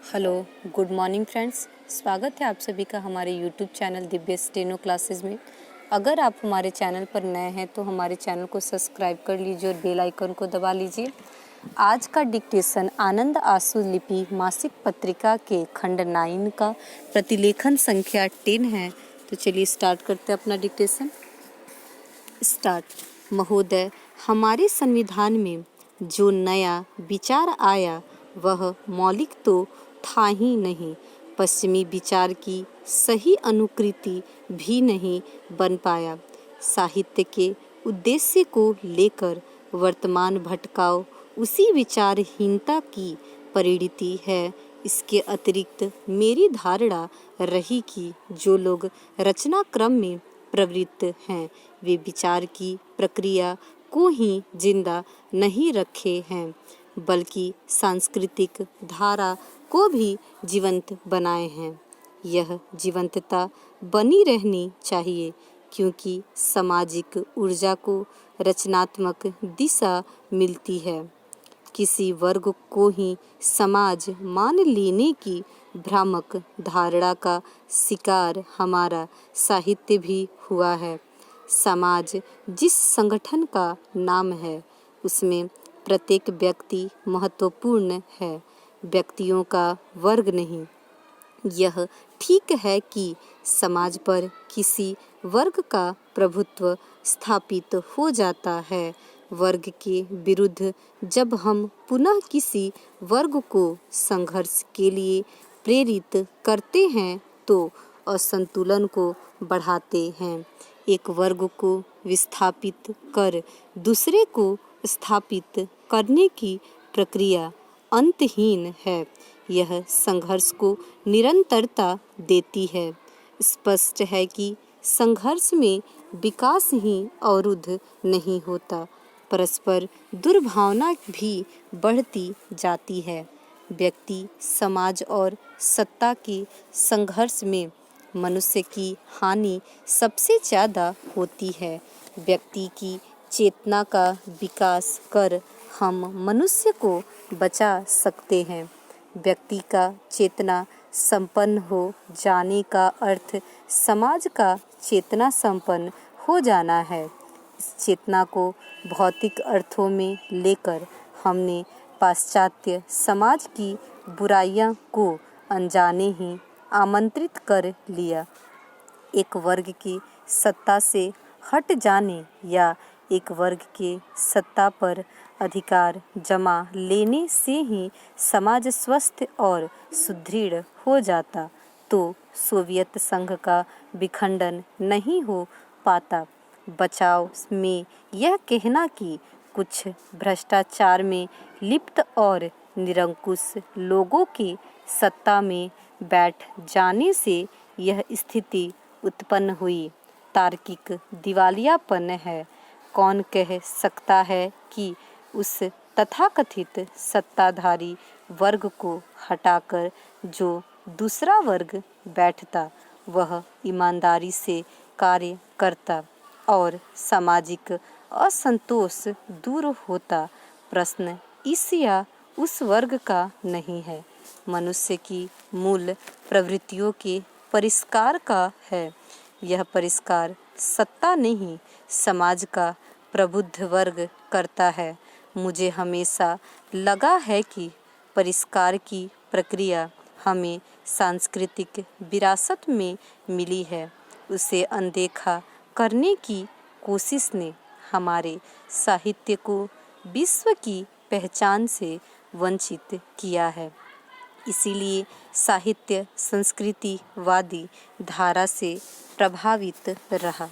Hello, good morning friends. स्वागत है आप सभी का हमारे YouTube channel Divya steno classes में। अगर आप हमारे चैनल पर नए हैं तो हमारे चैनल को सब्सक्राइब कर लीजिए और बेल आइकन को दबा लीजिए। आज का डिक्टेशन आनंद आंसू लिपि मासिक पत्रिका के खंड 9 का प्रतिलेखन संख्या 10 है। तो चलिए स्टार्ट करते हैं अपना डिक्टेशन। स्टार्ट। महोदय, हमारे संविधान में जो नया विचार आया वह मौलिक तो था ही नहीं, पश्चिमी विचार की सही अनुकृति भी नहीं बन पाया। साहित्य के उद्देश्य को लेकर वर्तमान भटकाव उसी विचारहीनता की परिणति है। इसके अतिरिक्त मेरी धारणा रही कि जो लोग रचना क्रम में प्रवृत्त हैं वे विचार की प्रक्रिया को ही जिंदा नहीं रखे हैं बल्कि सांस्कृतिक धारा को भी जीवंत बनाए हैं। यह जीवंतता बनी रहनी चाहिए क्योंकि सामाजिक ऊर्जा को रचनात्मक दिशा मिलती है। किसी वर्ग को ही समाज मान लेने की भ्रामक धारणा का शिकार हमारा साहित्य भी हुआ है। समाज जिस संगठन का नाम है उसमें प्रत्येक व्यक्ति महत्वपूर्ण है, व्यक्तियों का वर्ग नहीं। यह ठीक है कि समाज पर किसी वर्ग का प्रभुत्व स्थापित हो जाता है। वर्ग के विरुद्ध जब हम पुनः किसी वर्ग को संघर्ष के लिए प्रेरित करते हैं तो असंतुलन को बढ़ाते हैं। एक वर्ग को विस्थापित कर दूसरे को स्थापित करने की प्रक्रिया अंतहीन है। यह संघर्ष को निरंतरता देती है। स्पष्ट है कि संघर्ष में विकास ही अवरुद्ध नहीं होता, परस्पर दुर्भावना भी बढ़ती जाती है। व्यक्ति, समाज और सत्ता के संघर्ष में मनुष्य की हानि सबसे ज़्यादा होती है। व्यक्ति की चेतना का विकास कर हम मनुष्य को बचा सकते हैं। व्यक्ति का चेतना संपन्न हो जाने का अर्थ समाज का चेतना संपन्न हो जाना है। इस चेतना को भौतिक अर्थों में लेकर हमने पाश्चात्य समाज की बुराइयां को अनजाने ही आमंत्रित कर लिया। एक वर्ग की सत्ता से हट जाने या एक वर्ग के सत्ता पर अधिकार जमा लेने से ही समाज स्वस्थ और सुदृढ़ हो जाता तो सोवियत संघ का विखंडन नहीं हो पाता। बचाव में यह कहना कि कुछ भ्रष्टाचार में लिप्त और निरंकुश लोगों के सत्ता में बैठ जाने से यह स्थिति उत्पन्न हुई, तार्किक दिवालियापन है। कौन कह सकता है कि उस तथाकथित सत्ताधारी वर्ग को हटाकर जो दूसरा वर्ग बैठता वह ईमानदारी से कार्य करता और सामाजिक असंतोष दूर होता? प्रश्न इस या उस वर्ग का नहीं है, मनुष्य की मूल प्रवृत्तियों के परिष्कार का है। यह परिष्कार सत्ता नहीं, समाज का प्रबुद्ध वर्ग करता है। मुझे हमेशा लगा है कि परिष्कार की प्रक्रिया हमें सांस्कृतिक विरासत में मिली है। उसे अनदेखा करने की कोशिश ने हमारे साहित्य को विश्व की पहचान से वंचित किया है। इसीलिए साहित्य संस्कृतिवादी धारा से प्रभावित रहा।